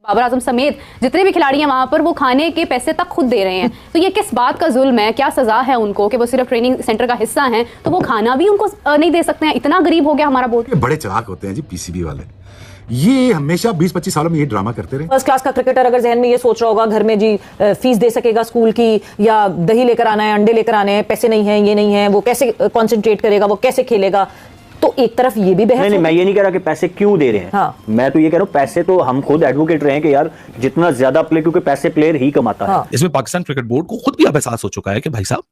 बाबर आजम समेत जितने भी खिलाड़ी हैं वहां पर वो खाने के पैसे तक खुद दे रहे हैं। तो ये किस बात का जुल्म है, क्या सजा है उनको कि वो सिर्फ ट्रेनिंग सेंटर का हिस्सा हैं तो वो खाना भी उनको नहीं दे सकते हैं? इतना गरीब हो गया हमारा बोर्ड। बड़े चालाक होते हैं जी पीसीबी वाले, ये हमेशा 20-25 सालों में ये ड्रामा करते रहे। फर्स्ट क्लास का क्रिकेटर अगर जहन में ये सोच रहा होगा घर में जी फीस दे सकेगा स्कूल की, या दही लेकर आना है, अंडे लेकर आने हैं, पैसे नहीं है, ये नहीं है, वो कैसे कंसंट्रेट करेगा, वो कैसे खेलेगा, तो एक तरफ ये भी बहस नहीं, मैं ये नहीं कह रहा कि पैसे क्यों दे रहे हैं। हाँ। मैं तो ये कह रहा हूँ पैसे तो हम खुद एडवोकेट रहे हैं कि यार जितना ज्यादा प्ले, क्योंकि पैसे प्लेयर ही कमाता है। इसमें पाकिस्तान क्रिकेट बोर्ड को खुद भी अब एहसास हो चुका है कि भाई साहब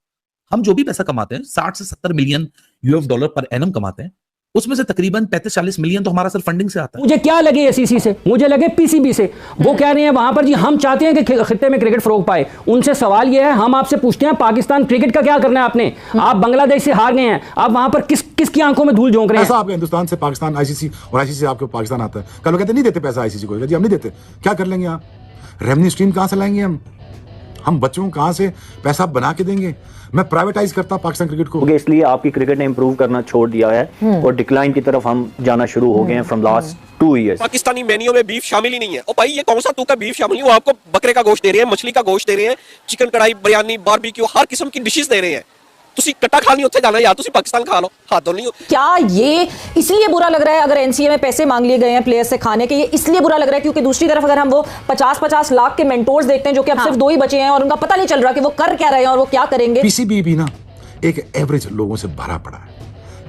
हम जो भी पैसा कमाते हैं 60 से 70 million US dollar per annum कमाते हैं, उसमें से तकरीबन 35-40 मिलियन तो हमारा सिर्फ फंडिंग से आता है। मुझे क्या लगे एसीसी से, मुझे लगे पीसीबी से। वो कह रहे हैं वहां पर जी हम चाहते हैं कि खित्ते में क्रिकेट फरोग पाए। उनसे सवाल यह है, हम आपसे पूछते हैं पाकिस्तान क्रिकेट का क्या करना है आपने? आप बांग्लादेश से हार गए हैं, आप वहां पर किसकी आंखों में धूल झोंक रहे हैं? ऐसा आपके हिंदुस्तान से पाकिस्तान आईसीसी और आईसीसी से आपके पाकिस्तान आता है, कल वो कहते नहीं देते पैसा आईसीसी को, जी हम नहीं देते, क्या कर लेंगे आप? रेवेन्यू स्ट्रीम कहां से लाएंगे हम बच्चों को कहां से पैसा बना के देंगे? मैं प्राइवेटाइज करता पाकिस्तान क्रिकेट को। इसलिए आपकी क्रिकेट ने इंप्रूव करना छोड़ दिया है और डिक्लाइन की तरफ हम जाना शुरू हो गए हैं from last 2 years. Pakistani menu में बीफ शामिल ही नहीं है। ओ भाई ये कौन सा तू का बीफ शामिल नहीं, वो आपको बकरे का गोश्त दे रहे हैं, मछली का गोश्त दे रहे हैं, चिकन कढ़ाई, बिरयानी, बारबेक्यू, हर किस्म की डिशेस दे रहे हैं। तुसी कट्टा खानी उत्थे जाना यार, तुसी पाकिस्तान खा लो, हाथों नहीं। क्या ये इसलिए बुरा लग रहा है अगर एनसीए में पैसे मांग लिए गए हैं प्लेयर्स से खाने के, ये इसलिए बुरा लग रहा है क्योंकि दूसरी तरफ अगर हम वो 50-50 लाख के मेंटोर्स देखते हैं जो कि अब सिर्फ 2 ही बचे हैं और उनका पता नहीं चल रहा कि वो कर क्या रहे हैं और वो क्या करेंगे। पीसीबी भी ना एक एवरेज लोगों से भरा पड़ा है,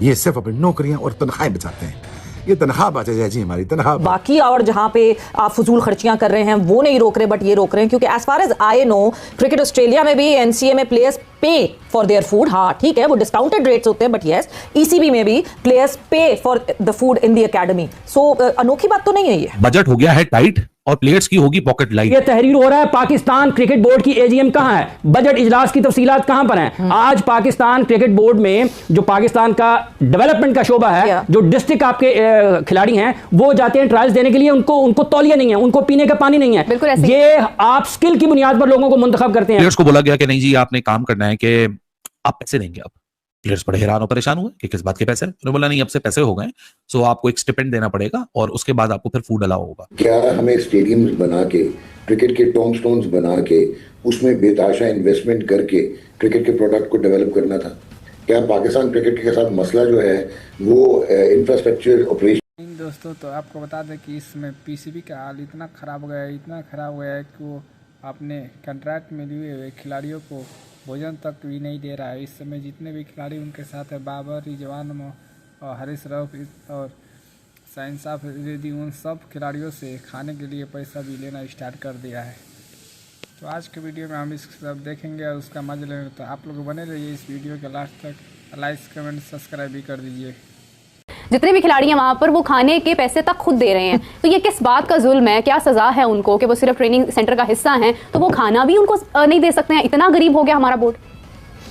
ये सिर्फ अपनी नौकरियां और तनख्वाहें बचाते हैं। ये तनख्वाह बचा जाए जी हमारी तनख्वाह। बाकी और जहां पे आप फजूल खर्चियां कर रहे हैं वो नहीं रोक रहे, बट ये रोक रहे हैं क्योंकि as far as I know cricket Australia में भी एनसीए में players pay for their food. हाँ ठीक है, वो डिस्काउंटेड रेट्स होते हैं, बट यस ईसीबी में भी players pay for the food in the academy. So अनोखी बात तो नहीं है ये। बजट हो गया है टाइट और प्लेयर्स की होगी पॉकेट लाइट। ये तहरीर हो रहा है पाकिस्तान क्रिकेट बोर्ड की एजीएम कहां है, बजट इजलास की तफसीलात कहां पर हैं? आज पाकिस्तान क्रिकेट बोर्ड में जो पाकिस्तान का डेवलपमेंट का शोबा है, जो डिस्ट्रिक्ट आपके खिलाड़ी हैं वो जाते हैं ट्रायल्स देने के लिए, उनको तौलिया नहीं है, उनको पीने का पानी नहीं है। ये आप स्किल की बुनियाद पर लोगों को मुंतखब करते हैं। प्लेयर्स को बोला गया कि नहीं जी आपने काम करना है कि आप पैसे देंगे। अब प्लेयर्स बड़े हैरान और परेशान हुए कि किस बात के पैसे। उन्होंने बोला नहीं अब से पैसे हो गए, सो आपको एक स्टिपेंड देना पड़ेगा और उसके बाद आपको फिर फूड अलाउ होगा। क्या हमें स्टेडियम्स बना के, क्रिकेट के टॉम स्टोन्स बना के, उसमें बेताशा इन्वेस्टमेंट करके क्रिकेट के प्रोडक्ट को डेवलप करना था? क्या पाकिस्तान क्रिकेट के साथ मसला जो है वो इंफ्रास्ट्रक्चर ऑपरेशन? दोस्तों तो आपको बता दें कि इसमें पीसीबी का हाल इतना ख़राब हो गया है, इतना ख़राब हो गया है कि वो अपने कॉन्ट्रैक्ट में लिए हुए खिलाड़ियों को भोजन तक भी नहीं दे रहा है। इस समय जितने भी खिलाड़ी उनके साथ है, बाबर, रिजवान और हारिस रऊफ और साइंसाफ रेड्डी, उन सब खिलाड़ियों से खाने के लिए पैसा भी लेना स्टार्ट कर दिया है। तो आज के वीडियो में हम इस सब देखेंगे और उसका मजा लेंगे। तो आप लोग बने रहिए इस वीडियो के लास्ट तक, लाइक कमेंट सब्सक्राइब भी कर दीजिए। जितने भी खिलाड़ी हैं वहां पर वो खाने के पैसे तक खुद दे रहे हैं। तो ये किस बात का जुल्म है, क्या सजा है उनको कि वो सिर्फ ट्रेनिंग सेंटर का हिस्सा हैं तो वो खाना भी उनको नहीं दे सकते हैं? इतना गरीब हो गया हमारा बोर्ड।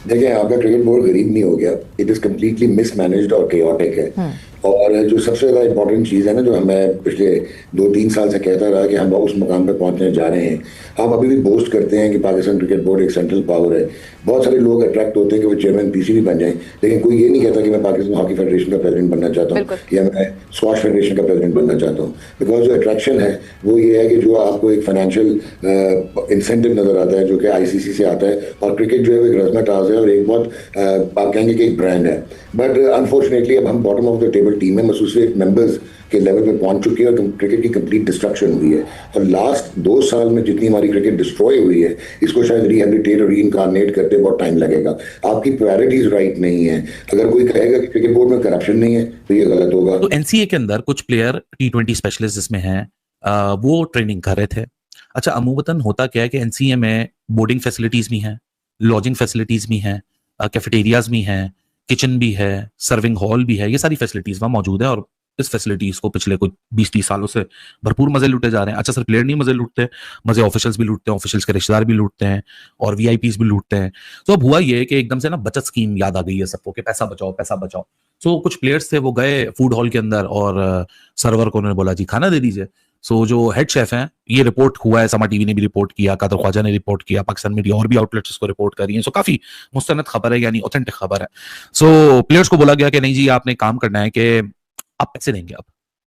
देखिए आपका क्रिकेट बोर्ड गरीब नहीं हो गया, इट इज कम्प्लीटली मिसमैनेज्ड और केओटिक है। और जो सबसे ज़्यादा इंपॉर्टेंट चीज़ है ना, जो हमें पिछले 2-3 साल से कहता रहा कि हम उस मुकाम पर पहुंचने जा रहे हैं। आप अभी भी बोस्ट करते हैं कि पाकिस्तान क्रिकेट बोर्ड एक सेंट्रल पावर है। बहुत सारे लोग अट्रैक्ट होते हैं कि वो चेयरमैन पीसीबी बन जाएं, लेकिन कोई ये नहीं कहता कि मैं पाकिस्तान हॉकी फेडरेशन का प्रेसिडेंट बनना चाहता हूँ या मैं स्क्वाश फेडरेशन का प्रेसिडेंट बनना चाहता हूँ। बिकॉज जो अट्रैक्शन है वो ये है कि जो आपको एक फाइनेंशियल इंसेंटिव नजर आता है जो कि आईसीसी से आता है, और क्रिकेट जो है वो एक रज़्म-ए-ताज़ है और एक बहुत आप कहेंगे कि एक ब्रांड है। बट अनफॉर्चुनेटली अब हम bottom of the table team में एसोसिएट मेंबर्स के लेवल पे पहुंच चुके हैं और क्रिकेट की कंप्लीट डिस्ट्रक्शन हुई है। और लास्ट 2 साल में जितनी हमारी क्रिकेट डिस्ट्रॉय हुई है, इसको शायद रिहेबिलिटेट और रीइनकार्नेट करते बहुत टाइम लगेगा। आपकी प्रायोरिटीज राइट नहीं है। अगर कोई कहेगा कि क्रिकेट बोर्ड में करप्शन नहीं है तो ये गलत होगा। तो एनसीए के अंदर कुछ प्लेयर T20 स्पेशलिस्ट जिसमें हैं वो ट्रेनिंग कर रहे थे। अच्छा, अमूमतन होता क्या है कि एनसीए में बोर्डिंग फैसिलिटीज भी हैं, लॉजिंग फैसिलिटीज भी हैं, कैफेटेरियाज भी हैं, किचन भी है, सर्विंग हॉल भी है, ये सारी फैसिलिटीज वहाँ मौजूद है और इस फैसिलिटीज को पिछले कुछ 20-30 सालों से भरपूर मजे लूटे जा रहे हैं। अच्छा, सिर्फ प्लेयर नहीं मजे लूटते, मजे ऑफिशियल्स भी लूटते हैं, ऑफिशियल्स के रिश्तेदार भी लूटते हैं और वीआईपीज भी लूटते हैं। तो अब हुआ ये कि एकदम से ना बचत स्कीम याद आ गई है सबको कि पैसा बचाओ पैसा बचाओ। सो कुछ प्लेयर्स थे वो गए फूड हॉल के अंदर और सर्वर को उन्होंने बोला जी खाना दे दीजिए। सो जो हेड शेफ हैं, ये रिपोर्ट हुआ है, समा टीवी ने भी रिपोर्ट किया, कादर ख्वाजा ने रिपोर्ट किया, पाकिस्तान मीडिया और भी आउटलेट्स इसको रिपोर्ट कर रही हैं। सो काफी मुस्तनद खबर है, यानी ऑथेंटिक खबर है। सो प्लेयर्स को बोला गया कि नहीं जी आपने काम करना है कि आप पैसे देंगे अब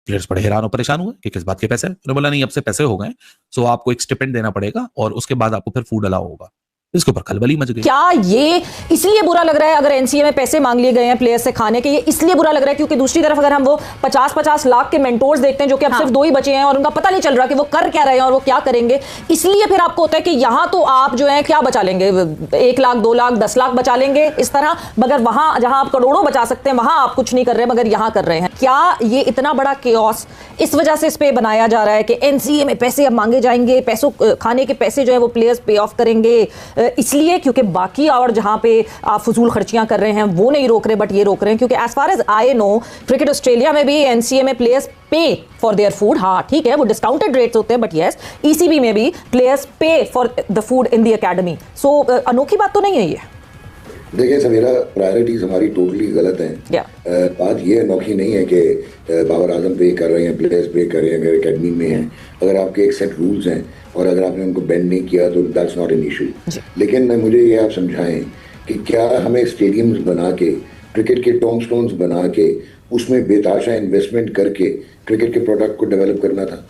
प्लेयर्स बड़े हैरान और परेशान हुए कि किस बात के पैसे हैं। उन्होंने बोला नहीं, अब से पैसे हो गए, सो आपको एक स्टिपेंड देना पड़ेगा और उसके बाद आपको फिर फूड अलाउ होगा। इसके ऊपर खलबली मच गई। क्या ये इसलिए बुरा लग रहा है अगर एनसीए में पैसे मांग लिए गए हैं प्लेयर्स से खाने के, ये इसलिए बुरा लग रहा है क्योंकि दूसरी तरफ अगर हम वो 50-50 लाख के मेंटोर्स देखते हैं जो कि अब सिर्फ 2 ही बचे हैं और उनका पता नहीं चल रहा कि वो कर क्या रहे हैं और वो क्या करेंगे, इसलिए फिर आपको होता है कि यहां तो आप जो है क्या बचा लेंगे, 1 लाख 2 लाख 10 लाख बचा लेंगे इस तरह, मगर वहां जहां आप करोड़ों बचा सकते हैं वहां आप कुछ नहीं कर रहे मगर यहां कर रहे हैं। क्या ये इतना बड़ा केओस इस वजह से इस पे बनाया जा रहा है कि एनसीए में पैसे अब मांगे जाएंगे, पैसों खाने के पैसे जो है वो प्लेयर्स पे ऑफ करेंगे, इसलिए क्योंकि बाकी और जहां पे आप फजूल खर्चियां कर रहे हैं वो नहीं रोक रहे बट ये रोक रहे हैं? क्योंकि as far as I know cricket Australia में भी एनसीए में players pay for their food, हाँ ठीक है वो डिस्काउंटेड रेट्स होते हैं बट यस ईसीबी में भी players pay for the food in the academy. So अनोखी बात तो नहीं है ये। देखिए सवेरा, प्रायोरिटीज हमारी टोटली गलत हैं। बात ये अनोखी नहीं है कि बाबर आजम पे कर रहे हैं, प्लेयर्स पे कर रहे हैं, अगर एकेडमी में हैं, अगर आपके एक सेट रूल्स हैं और अगर आपने उनको बेंड नहीं किया तो दैट्स नॉट एन इशू। लेकिन मुझे ये आप समझाएं कि क्या हमें स्टेडियम्स बना के, क्रिकेट के टॉम स्टोन्स बना के, उसमें बेताशा इन्वेस्टमेंट करके क्रिकेट के प्रोडक्ट को डेवलप करना था?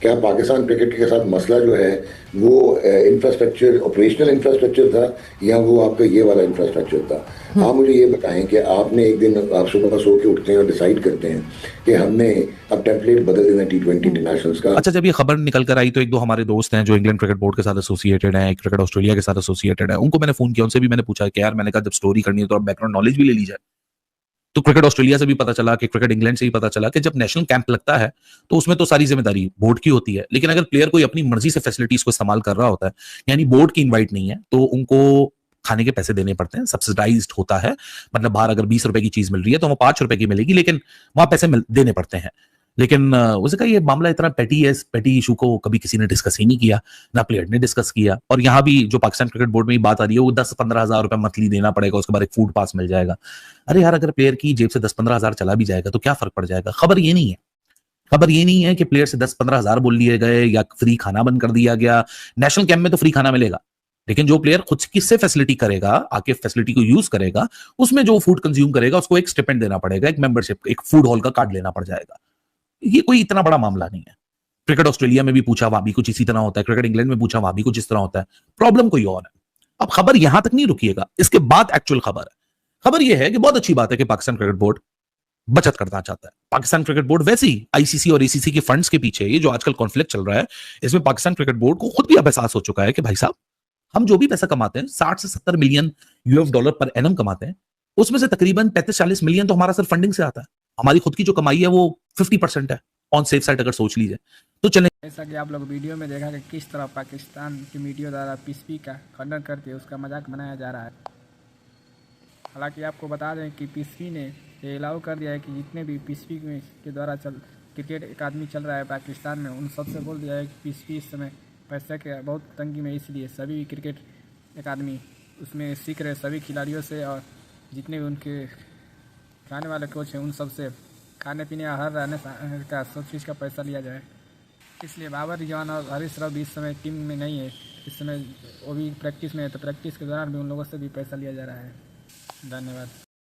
क्या पाकिस्तान क्रिकेट के साथ मसला जो है वो इंफ्रास्ट्रक्चर, ऑपरेशनल इंफ्रास्ट्रक्चर था या वो आपका ये वाला इंफ्रास्ट्रक्चर था? आप मुझे ये बताएं कि आपने एक दिन आप सुबह सो के उठते हैं और डिसाइड करते हैं कि हमने अब टेम्पलेट बदल देना T20 इंटरनेशनल्स का। अच्छा, जब ये खबर निकल कर आई तो एक दो हमारे दोस्त हैं जो इंग्लैंड क्रिकेट बोर्ड के साथ एसोसिएटेड हैं, क्रिकेट ऑस्ट्रेलिया के साथ एसोसिएटेड है, उनको मैंने फोन किया, उनसे भी मैंने पूछा कि यार, मैंने कहा जब स्टोरी करनी है तो आप बैकग्राउंड नॉलेज भी ले ली जाए। तो क्रिकेट ऑस्ट्रेलिया से भी पता चला कि क्रिकेट इंग्लैंड से भी पता चला कि जब नेशनल कैंप लगता है तो उसमें तो सारी जिम्मेदारी बोर्ड की होती है, लेकिन अगर प्लेयर कोई अपनी मर्जी से फैसिलिटीज को इस्तेमाल कर रहा होता है, यानी बोर्ड की इनवाइट नहीं है, तो उनको खाने के पैसे देने पड़ते हैं, सब्सिडाइज्ड होता है। मतलब बाहर अगर 20 रुपए की चीज मिल रही है तो वो 5 रुपए की मिलेगी, लेकिन वहां पैसे देने पड़ते हैं। लेकिन उसे कहा ये मामला इतना पेटी है, इस पेटी इशू को कभी किसी ने डिस्कस ही नहीं किया, ना प्लेयर ने डिस्कस किया। और यहाँ भी जो पाकिस्तान क्रिकेट बोर्ड में बात आ रही है वो 10-15 हजार रुपए मंथली देना पड़ेगा, उसके बाद एक फूड पास मिल जाएगा। अरे यार, अगर प्लेयर की जेब से 10-15 हजार चला भी जाएगा तो क्या फर्क पड़ जाएगा? खबर ये नहीं है, खबर ये नहीं है कि प्लेयर से 10-15 हजार बोल लिए गए या फ्री खाना बंद कर दिया गया। नेशनल कैंप में तो फ्री खाना मिलेगा, लेकिन जो प्लेयर खुद किससे फैसिलिटी करेगा, आके फैसिलिटी को यूज करेगा, उसमें जो फूड कंज्यूम करेगा उसको एक स्टिपेंड देना पड़ेगा, एक मेंबरशिप, एक फूड हॉल का कार्ड लेना पड़ जाएगा। ये कोई इतना बड़ा मामला नहीं है। क्रिकेट ऑस्ट्रेलिया में भी पूछा, वहां भी कुछ इसी तरह होता है। क्रिकेट इंग्लैंड में पूछा, वहां भी कुछ इस तरह होता है। प्रॉब्लम कोई और है। अब खबर यहां तक नहीं रुकिएगा, इसके बाद एक्चुअल खबर है। खबर यह है कि बहुत अच्छी बात है कि पाकिस्तान क्रिकेट बोर्ड बचत करना चाहता है। पाकिस्तान क्रिकेट बोर्ड वैसे ही आईसीसी और एसीसी के फंड्स के पीछे ये जो आजकल कॉन्फ्लिक्ट चल रहा है, इसमें पाकिस्तान क्रिकेट बोर्ड को खुद भी अब एहसास हो चुका है कि भाई साहब, हम जो भी पैसा कमाते हैं, 60 से 70 million US dollar per annum कमाते हैं, उसमें से तकरीबन 35-40 मिलियन तो हमारा सिर्फ फंडिंग से आता है। हमारी खुद की जो कमाई है वो 50% है ऑन सेफ साइड, अगर सोच लीजिए तो चले। जैसा कि आप लोग वीडियो में देखा कि किस तरह पाकिस्तान की मीडिया द्वारा पीसीबी का खंडन करके उसका मजाक बनाया जा रहा है। हालांकि आपको बता दें कि पीसीबी ने ये अलाउ कर दिया है कि जितने भी पीसीबी के द्वारा क्रिकेट अकादमी चल रहा है पाकिस्तान में, उन सबसे बोल दिया है कि पीसीबी इस समय पैसे के बहुत तंगी में, इसलिए सभी क्रिकेट अकादमी उसमें सीख रहे सभी खिलाड़ियों से और जितने भी उनके खाने वाले कोच हैं उन सब से खाने पीने हर रहने का सब चीज़ का पैसा लिया जाए। इसलिए बाबर रिजवान और हरीश राव भी इस समय टीम में नहीं है, इस समय वो भी प्रैक्टिस में है, तो प्रैक्टिस के दौरान भी उन लोगों से भी पैसा लिया जा रहा है। धन्यवाद।